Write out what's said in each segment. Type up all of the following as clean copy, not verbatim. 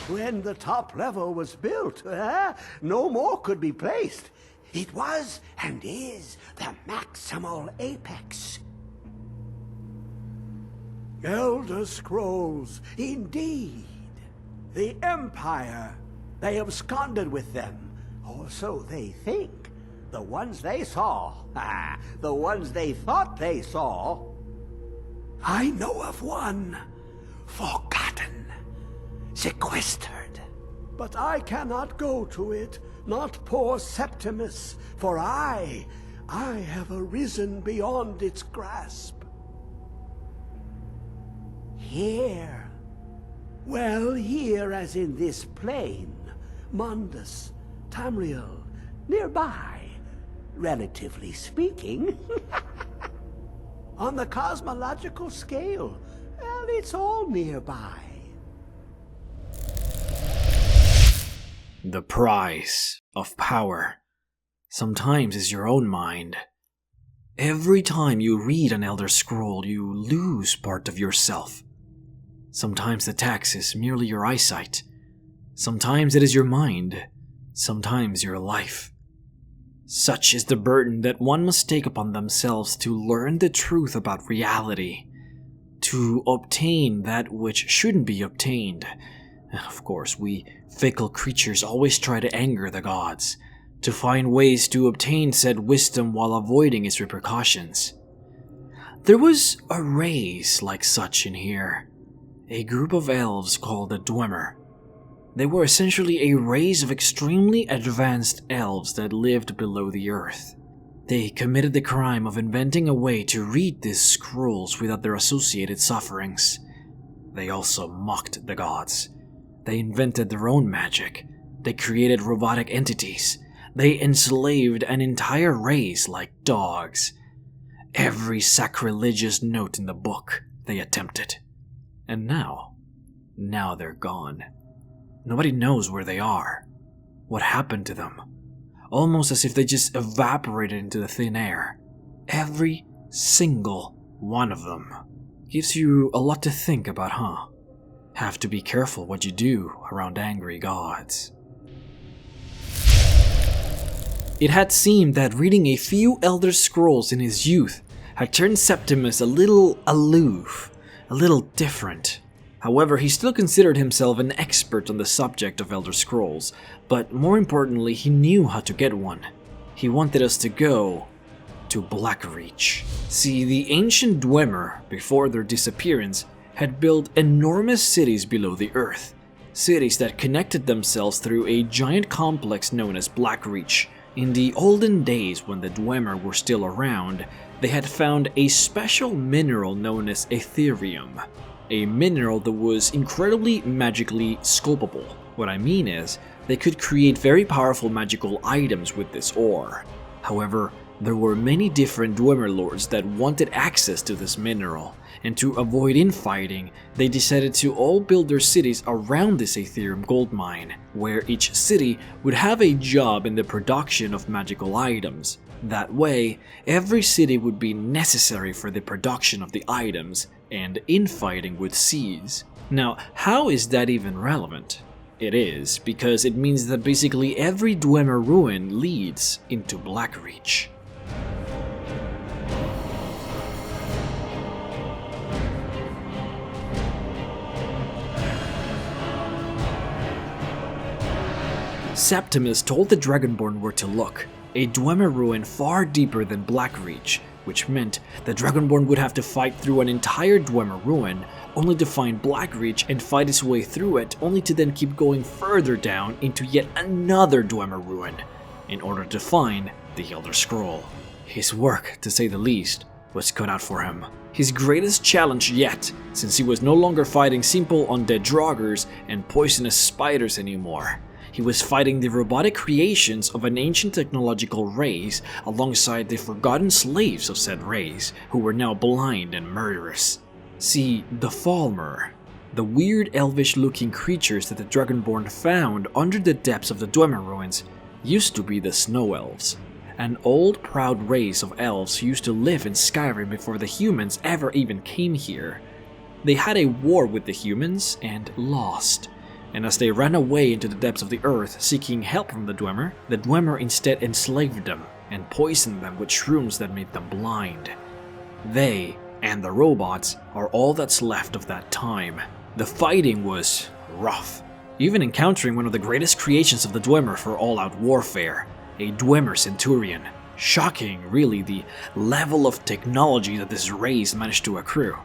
When the top level was built, no more could be placed. It was and is the maximal apex. Elder Scrolls, indeed. The Empire. They absconded with them, or so they think. The ones they saw, the ones they thought they saw. I know of one, forgotten, sequestered. But I cannot go to it, not poor Septimus, for I have arisen beyond its grasp. Here, well, here as in this plain, Mundus, Tamriel, nearby, relatively speaking. On the cosmological scale, well, it's all nearby. The price of power sometimes is your own mind. Every time you read an Elder Scroll, you lose part of yourself. Sometimes the tax is merely your eyesight. Sometimes it is your mind. Sometimes your life. Such is the burden that one must take upon themselves to learn the truth about reality, to obtain that which shouldn't be obtained. Of course, we fickle creatures always try to anger the gods, to find ways to obtain said wisdom while avoiding its repercussions. There was a race like such in here, a group of elves called the Dwemer. They were essentially a race of extremely advanced elves that lived below the earth. They committed the crime of inventing a way to read these scrolls without their associated sufferings. They also mocked the gods. They invented their own magic. They created robotic entities. They enslaved an entire race like dogs. Every sacrilegious note in the book they attempted. And now they're gone. Nobody knows where they are, what happened to them. Almost as if they just evaporated into the thin air. Every single one of them. Gives you a lot to think about, huh? Have to be careful what you do around angry gods. It had seemed that reading a few Elder Scrolls in his youth had turned Septimus a little aloof, a little different. However, he still considered himself an expert on the subject of Elder Scrolls, but more importantly, he knew how to get one. He wanted us to go to Blackreach. See, the ancient Dwemer, before their disappearance, had built enormous cities below the earth. Cities that connected themselves through a giant complex known as Blackreach. In the olden days when the Dwemer were still around, they had found a special mineral known as Ethereum. A mineral that was incredibly magically sculptable. What I mean is, they could create very powerful magical items with this ore. However, there were many different Dwemer lords that wanted access to this mineral, and to avoid infighting, they decided to all build their cities around this Ethereum gold mine, where each city would have a job in the production of magical items. That way, every city would be necessary for the production of the items, and infighting would cease. Now, how is that even relevant? It is, because it means that basically every Dwemer ruin leads into Blackreach. Septimus told the Dragonborn where to look, a Dwemer ruin far deeper than Blackreach, which meant the Dragonborn would have to fight through an entire Dwemer ruin, only to find Blackreach and fight his way through it, only to then keep going further down into yet another Dwemer ruin, in order to find the Elder Scroll. His work, to say the least, was cut out for him. His greatest challenge yet, since he was no longer fighting simple undead draugrs and poisonous spiders anymore. He was fighting the robotic creations of an ancient technological race alongside the forgotten slaves of said race, who were now blind and murderous. See, the Falmer, the weird elvish-looking creatures that the Dragonborn found under the depths of the Dwemer ruins, used to be the Snow Elves, an old proud race of elves who used to live in Skyrim before the humans ever even came here. They had a war with the humans and lost, and as they ran away into the depths of the earth seeking help from the Dwemer instead enslaved them and poisoned them with shrooms that made them blind. They and the robots are all that's left of that time. The fighting was rough, even encountering one of the greatest creations of the Dwemer for all-out warfare, a Dwemer Centurion. Shocking, really, the level of technology that this race managed to accrue.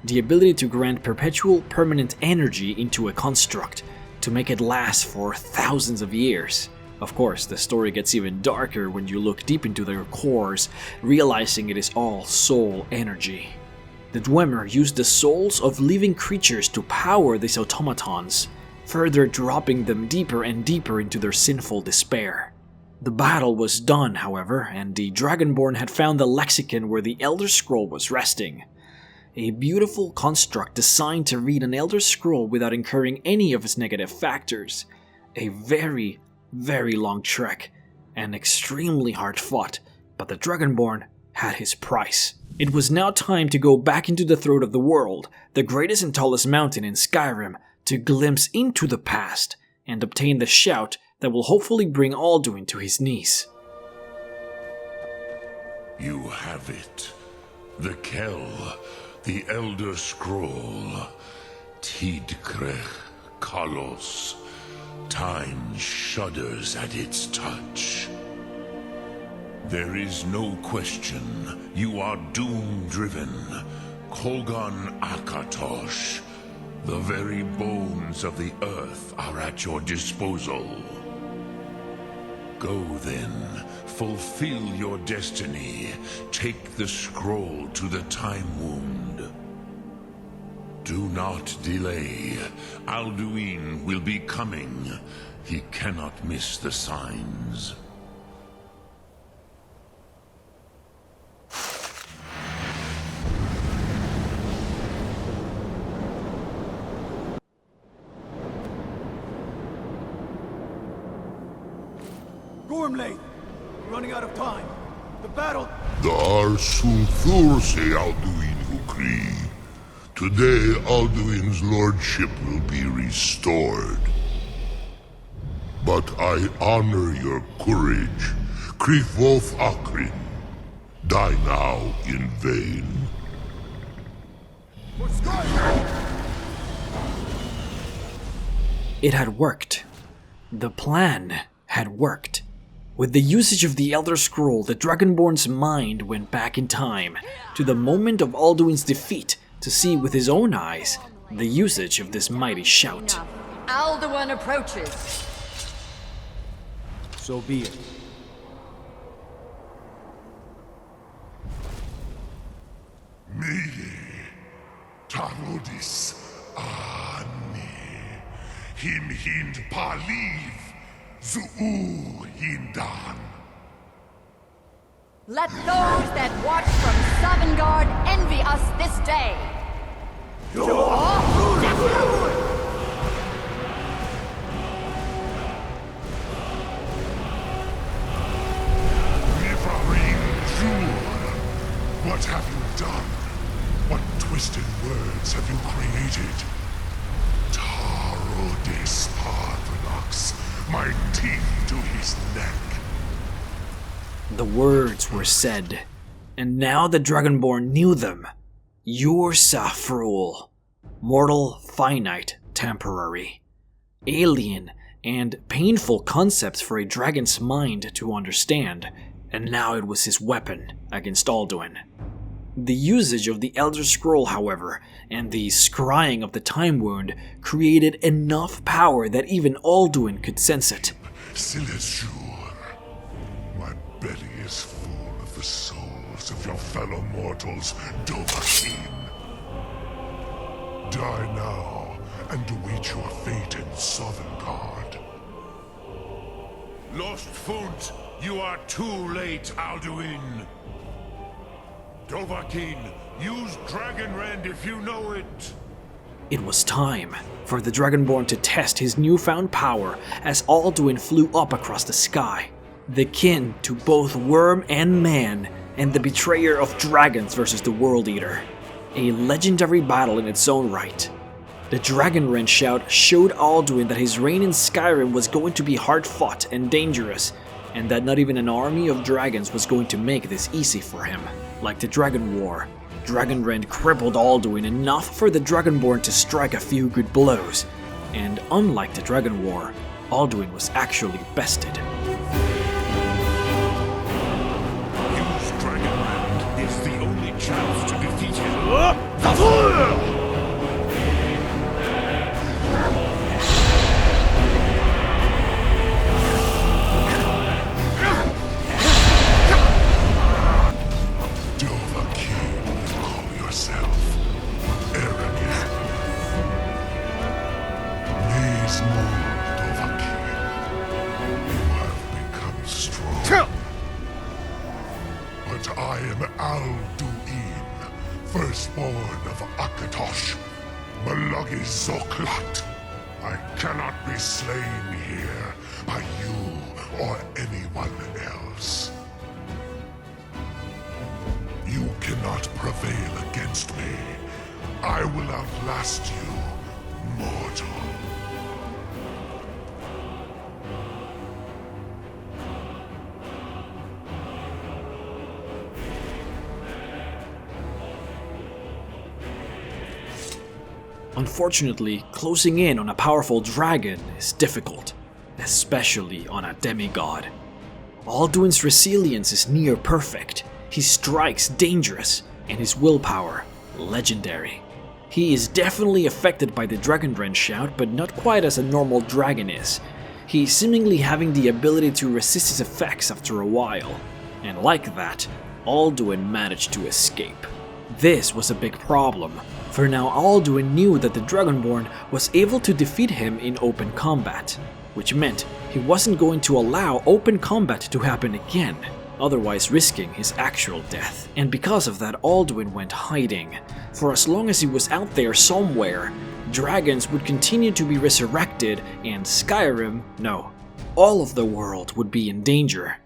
The ability to grant perpetual permanent energy into a construct to make it last for thousands of years. Of course, the story gets even darker when you look deep into their cores, realizing it is all soul energy. The Dwemer used the souls of living creatures to power these automatons, further dropping them deeper and deeper into their sinful despair. The battle was done, however, and the Dragonborn had found the lexicon where the Elder Scroll was resting. A beautiful construct designed to read an Elder Scroll without incurring any of its negative factors. A very long trek, and extremely hard fought, but the Dragonborn had his price. It was now time to go back into the throat of the world, the greatest and tallest mountain in Skyrim, to glimpse into the past and obtain the shout that will hopefully bring Alduin to his knees. You have it. The Kell, the Elder Scroll, Tidkrech Kalos. Time shudders at its touch. There is no question, you are doom-driven. Kogan Akatosh. The very bones of the earth are at your disposal. Go then, fulfill your destiny. Take the scroll to the Time Wound. Do not delay. Alduin will be coming. He cannot miss the signs. Gormley! We're running out of time. The battle... Dar Sulthur se Alduin Ukri. Today, Alduin's lordship will be restored. But I honor your courage. Krifwolf Akrin. Die now in vain. For Skyrim! It had worked. The plan had worked. With the usage of the Elder Scroll, the Dragonborn's mind went back in time to the moment of Alduin's defeat to see with his own eyes the usage of this mighty shout. Alduin approaches. So be it. Me, Tarudis, Ani, Him Hind Paliv, Zuu Hindan. Let those that watch from Sovngarde envy us this day. Nivarim Jur, what have you done? What twisted words have you created? Tarudis Parthenox, my teeth to his neck. The words were said, and now the Dragonborn knew them. Your Safrul, mortal, finite, temporary, alien, and painful concepts for a dragon's mind to understand, and now it was his weapon against Alduin. The usage of the Elder Scroll, however, and the scrying of the Time Wound created enough power that even Alduin could sense it. Silesur, my belly is full of the souls of your fellow mortals, Dovahkiin. Die now, and await your fate in Sovngarde. Lost Funt, you are too late, Alduin. Dovahkiin, use Dragonrend if you know it. It was time for the Dragonborn to test his newfound power as Alduin flew up across the sky. The kin to both worm and man, and the betrayer of dragons versus the World Eater. A legendary battle in its own right. The Dragonrend shout showed Alduin that his reign in Skyrim was going to be hard-fought and dangerous, and that not even an army of dragons was going to make this easy for him. Like the Dragon War, Dragonrend crippled Alduin enough for the Dragonborn to strike a few good blows, and unlike the Dragon War, Alduin was actually bested. Use Dragonrend is the only chance to defeat him. But I am Alduin, firstborn of Akatosh, Malagi Zoklat. I cannot be slain here by you or anyone else. You cannot prevail against me. I will outlast you, mortal. Unfortunately, closing in on a powerful dragon is difficult, especially on a demigod. Alduin's resilience is near perfect, his strikes dangerous, and his willpower legendary. He is definitely affected by the Dragonrend shout, but not quite as a normal dragon is. He seemingly having the ability to resist his effects after a while, and like that, Alduin managed to escape. This was a big problem, for now Alduin knew that the Dragonborn was able to defeat him in open combat, which meant he wasn't going to allow open combat to happen again, otherwise risking his actual death. And because of that, Alduin went hiding. For as long as he was out there somewhere, dragons would continue to be resurrected and Skyrim, no, all of the world would be in danger.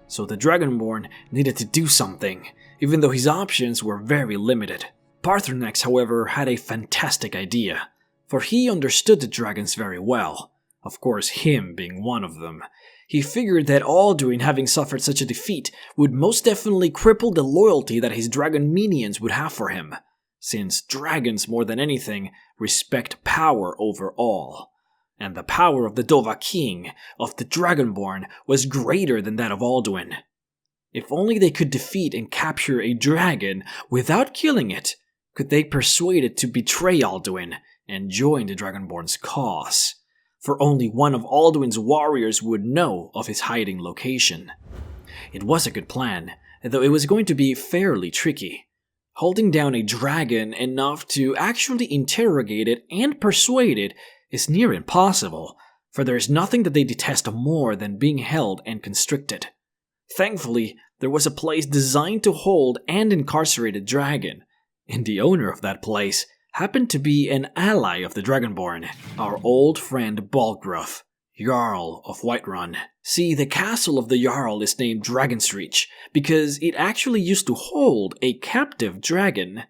So the Dragonborn needed to do something, even though his options were very limited. MrRhexx, however, had a fantastic idea, for he understood the dragons very well, of course him being one of them. He figured that Alduin, having suffered such a defeat, would most definitely cripple the loyalty that his dragon minions would have for him, since dragons more than anything respect power over all. And the power of the Dovahkiin, of the Dragonborn, was greater than that of Alduin. If only they could defeat and capture a dragon without killing it, could they persuade it to betray Alduin and join the Dragonborn's cause. For only one of Alduin's warriors would know of his hiding location. It was a good plan, though it was going to be fairly tricky. Holding down a dragon enough to actually interrogate it and persuade it is near impossible, for there is nothing that they detest more than being held and constricted. Thankfully, there was a place designed to hold and incarcerate a dragon, and the owner of that place happened to be an ally of the Dragonborn, our old friend Balgruuf, Jarl of Whiterun. See, the castle of the Jarl is named Dragonreach because it actually used to hold a captive dragon,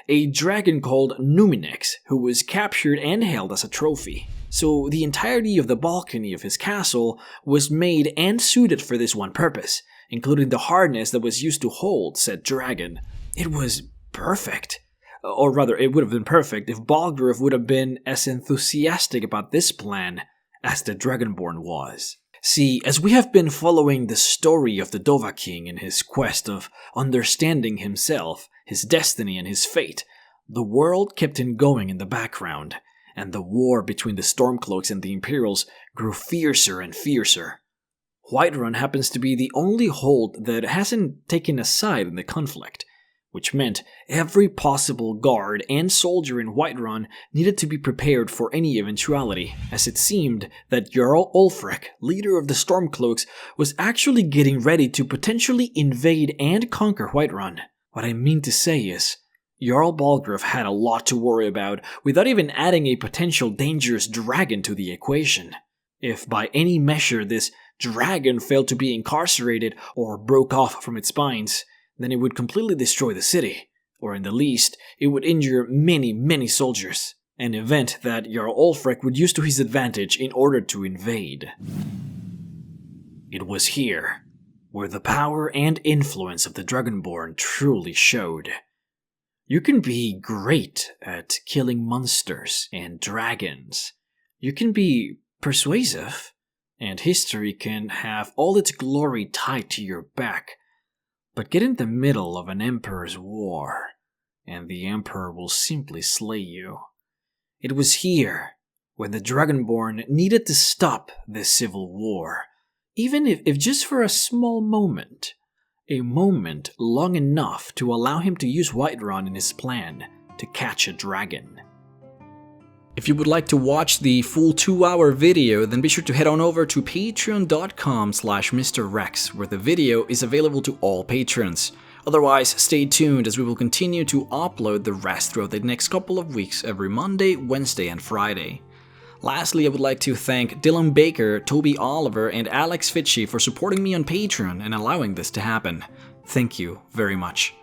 a dragon called Numinix, who was captured and held as a trophy. So the entirety of the balcony of his castle was made and suited for this one purpose, including the harness that was used to hold said dragon. It was perfect. Or rather, it would have been perfect if Balgruuf would have been as enthusiastic about this plan as the Dragonborn was. See, as we have been following the story of the Dovahkiin in his quest of understanding himself, his destiny and his fate, the world kept on going in the background, and the war between the Stormcloaks and the Imperials grew fiercer and fiercer. Whiterun happens to be the only hold that hasn't taken a side in the conflict, which meant every possible guard and soldier in Whiterun needed to be prepared for any eventuality, as it seemed that Jarl Ulfric, leader of the Stormcloaks, was actually getting ready to potentially invade and conquer Whiterun. What I mean to say is, Jarl Balgruuf had a lot to worry about without even adding a potential dangerous dragon to the equation. If by any measure this dragon failed to be incarcerated or broke off from its spines, then it would completely destroy the city, or in the least, it would injure many soldiers. an event that Jarl Ulfric would use to his advantage in order to invade. It was here where the power and influence of the Dragonborn truly showed. You can be great at killing monsters and dragons. You can be persuasive, and history can have all its glory tied to your back. But get in the middle of an emperor's war, and the emperor will simply slay you. It was here when the Dragonborn needed to stop this civil war, even if just for a small moment. A moment long enough to allow him to use Whiterun in his plan to catch a dragon. If you would like to watch the full 2-hour video, then be sure to head on over to patreon.com/MrRhexx, where the video is available to all patrons. Otherwise, stay tuned as we will continue to upload the rest throughout the next couple of weeks every Monday, Wednesday, and Friday. Lastly, I would like to thank Dylan Baker, Toby Oliver, and Alex Fitchie for supporting me on Patreon and allowing this to happen. Thank you very much.